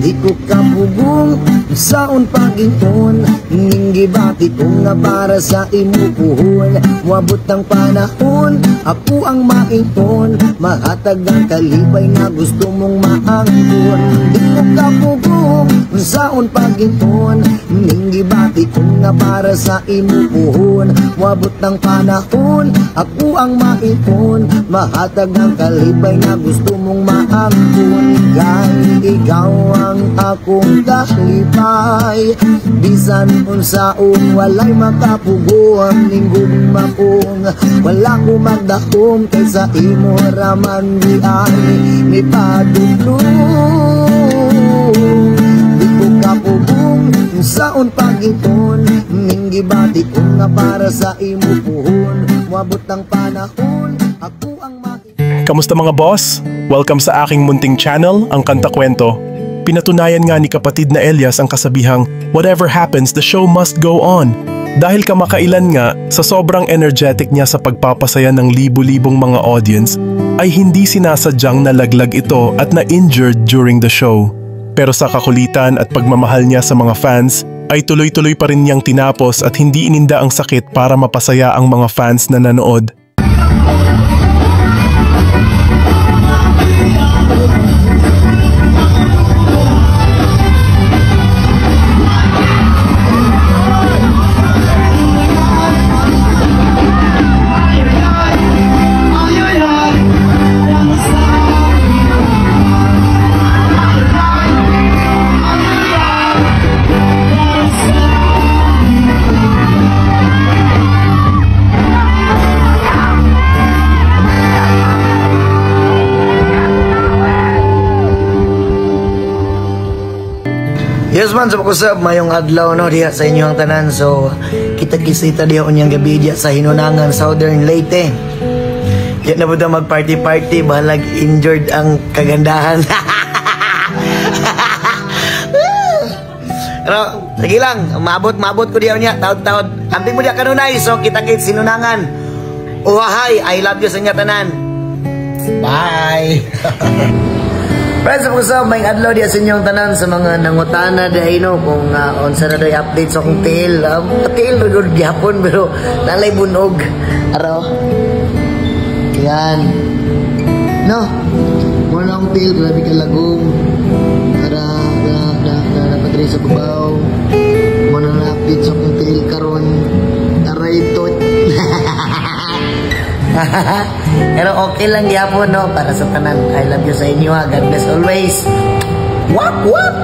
di ko kabubong saon paginton, ning gibati ko nga para sa imupuhon. Wabot ang panahon, ako ang mainton, mahatag ang kalibay nga gusto mong maangkon. Di ko kabubong saon paginton, ning gibati ko nga para sa imupuhon. Wabot ang panahon, ako ang mainton, mahatag ang kalibay nga gusto mong maangkon. Kahit ikaw ang akong kalipay, bisan unsaon walay makapuguan ning gugma kong wala ko magdakom kaysa imo raman di ay may padulong. Di ko kapubong unsaon pagiton, ning gibati ko nga para sa imo puhon. Wabot ang panahon, ako ang Kamusta mga boss? Welcome sa aking munting channel, ang Kanta Kwento. Pinatunayan nga ni kapatid na Elias ang kasabihang, whatever happens, the show must go on. Dahil kamakailan nga, sa sobrang energetic niya sa pagpapasaya ng libu-libong mga audience, ay hindi sinasadyang nalaglag ito at na-injured during the show. Pero sa kakulitan at pagmamahal niya sa mga fans, ay tuloy-tuloy pa rin niyang tinapos at hindi ininda ang sakit para mapasaya ang mga fans na nanood. Yes man, sa pakusab, mayong adlaw no diha sa inyong tanan. So, kita-kisita diha unyang gabi diha sa Hinunangan, Southern Leyte. Diya na po mag-party-party, bahalag injured ang kagandahan. Pero, sige lang, maabot ko diha unya, taod-taod. Amping mo diha kanunay, so kita-kit Sinunangan. Uhahay, I love you sa inyong tanan. Bye! Friends, ako sa may adlaw diya sa inyong tanan sa mga nangutana dahil no, kung onsa na do'y update sa akong tail. Tail na doon gihapon pero nalay bunog. Araw. Yan. No. Muna akong tail, grabe ka lagong. Para napadri sa babaw. Muna na update sa akong tail karon. Aray tot. Pero okay lang yapon no, para sa tanan. I love you sa inyo ha. God bless always. Wap wap.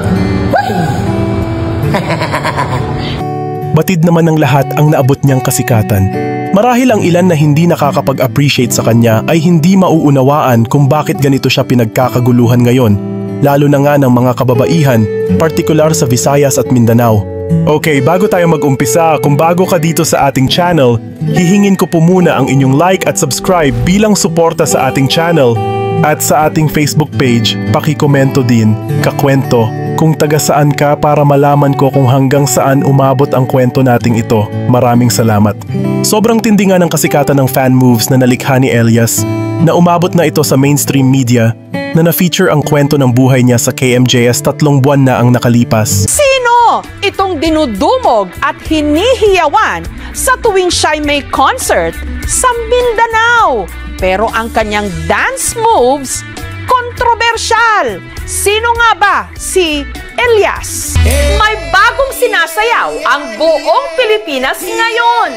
Batid naman ng lahat ang naabot niyang kasikatan. Marahil ang ilan na hindi nakakapag-appreciate sa kanya ay hindi mauunawaan kung bakit ganito siya pinagkakaguluhan ngayon, lalo na nga ng mga kababaihan, partikular sa Visayas at Mindanao. Okay, bago tayo mag-umpisa, kung bago ka dito sa ating channel, hihingin ko po muna ang inyong like at subscribe bilang suporta sa ating channel. At sa ating Facebook page, pakikomento din, kakwento, kung taga saan ka para malaman ko kung hanggang saan umabot ang kwento nating ito. Maraming salamat. Sobrang tindi nga ng kasikatan ng fan moves na nalikha ni Elias, na umabot na ito sa mainstream media, na na-feature ang kwento ng buhay niya sa KMJS 3 buwan na ang nakalipas. Sino itong dinudumog at hinihiyawan sa tuwing siya'y may concert sa Mindanao? Pero ang kanyang dance moves, kontrobersyal. Sino nga ba si Elias? May bagong sinasayaw ang buong Pilipinas ngayon.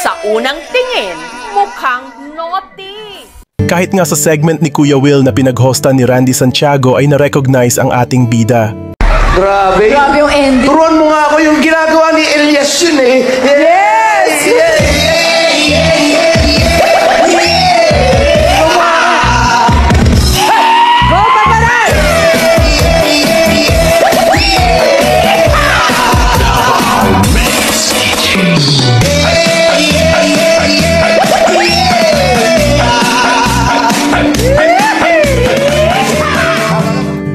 Sa unang tingin, mukhang naughty. Kahit nga sa segment ni Kuya Will na pinaghostan ni Randy Santiago ay na-recognize ang ating bida. Grabe. Grabe yung ending. Turuan mo nga ako yung ginagawa ni Elias yun eh. Yes! Go, Paparay!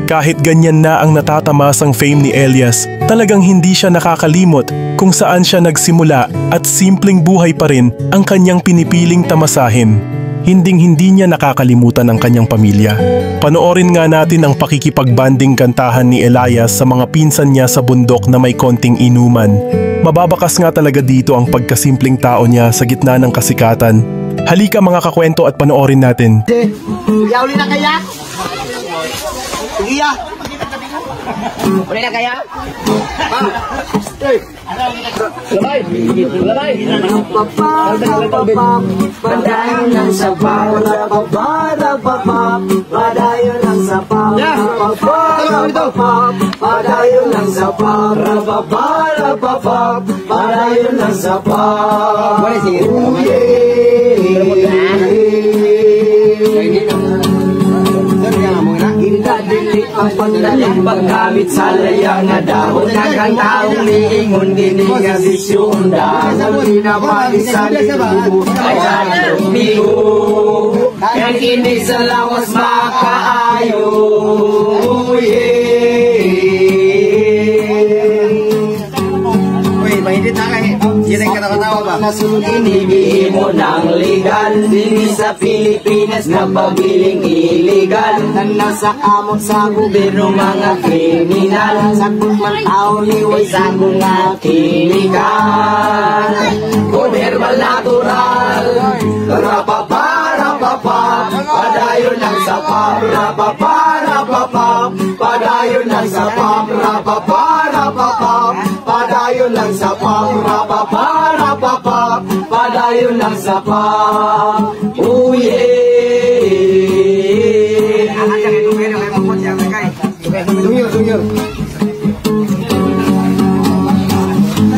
Kahit ganyan na ang natatamasang fame ni Elias, talagang hindi siya nakakalimot kung saan siya nagsimula at simpleng buhay pa rin ang kanyang pinipiling tamasahin. hinding-hindi niya nakakalimutan ang kanyang pamilya. Panoorin nga natin ang pakikipagbanding kantahan ni Elias sa mga pinsan niya sa bundok na may konting inuman. Mababakas nga talaga dito ang pagkasimpleng tao niya sa gitna ng kasikatan. Halika mga kakwento at panoorin natin. Uli na kaya? Sige ya. Uli na kaya? Labay! Labay! Padayon ng sabaw, padayon ng sabaw, padayon ng sabaw, padayon ng sabaw. Dili ang pagdaling paggamit sa layang na dahon Nagang taong liingon gini nga bisyon Dahil pinapali sa libo ay sanong libo Yang ini sa lawas makaayo Uy, mahindit na kayo Yan ang katawa ba? Inibihin mo ng legal Dini sa Pilipinas na pabiling illegal Nang nasa amon sa gobyerno mga kriminal Sagot man tao liway sa mga kinikan Goderbal natural Rapapa, padayon ng sapap Rapapa, padayon ng sapap Rapapa, padayon ng sapap Rapapa, padayon ng sapap Oh yeah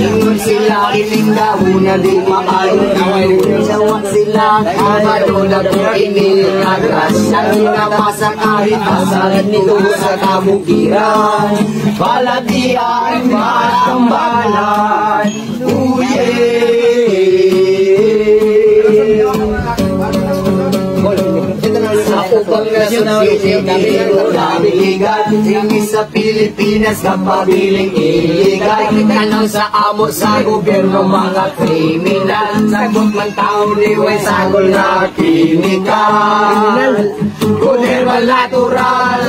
Ingon sila ining dahon na di maayon Sawak sila kamadula kung inilagras Ang napasak kahit asalan nito sa kabukiran Palatian matambalan Sa upang nasubsidi dito naligan Hindi sa Pilipinas kapabiling iligan Tanaw sa amo sa gobyerno mga kriminal Sagot man tao liway sagol na kimikal Goderbal natural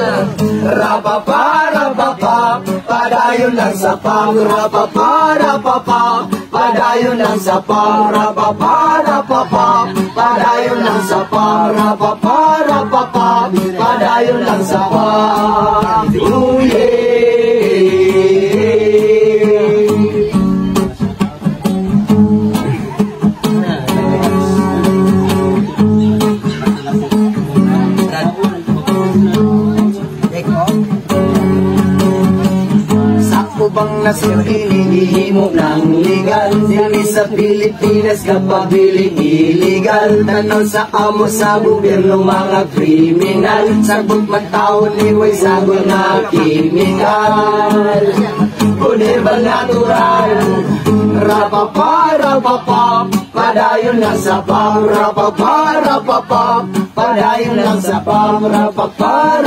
Rapapa, padayon ng sapang Rapapa, padayon ng sapang Rapapa, padayon ng sapang Rapapa, padayon ng sapang Oh yeah Bang nasulili mo ng legal Dili sa Pilipinas kapabiling illegal Tanaw sa amo sa gobyerno mga kriminal Sagot man tao liway sagol na kimikal Goderbal natural Rapapa, padayon ng sapang Rapapa, padayon ng sapang Rapapa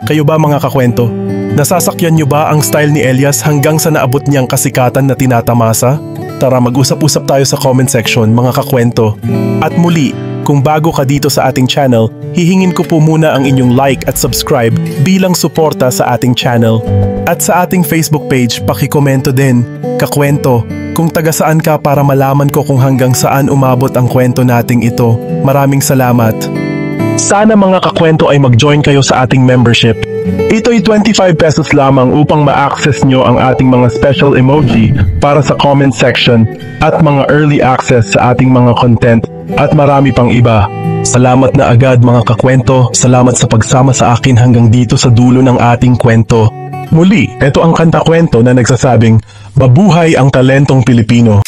Kayo ba mga kakwento? Nasasakyan niyo ba ang style ni Elias hanggang sa naabot niyang kasikatan na tinatamasa? Tara mag-usap-usap tayo sa comment section mga kakwento. At muli, kung bago ka dito sa ating channel, hihingin ko po muna ang inyong like at subscribe bilang suporta sa ating channel. At sa ating Facebook page, pakikomento din, kakwento, kung taga saan ka para malaman ko kung hanggang saan umabot ang kwento nating ito. Maraming salamat. Sana mga kakwento ay mag-join kayo sa ating membership. Ito'y 25 pesos lamang upang ma-access nyo ang ating mga special emoji para sa comment section at mga early access sa ating mga content at marami pang iba. Salamat na agad mga kakwento, salamat sa pagsama sa akin hanggang dito sa dulo ng ating kwento. Muli, ito ang kanta-kwento na nagsasabing, mabuhay ang talentong Pilipino.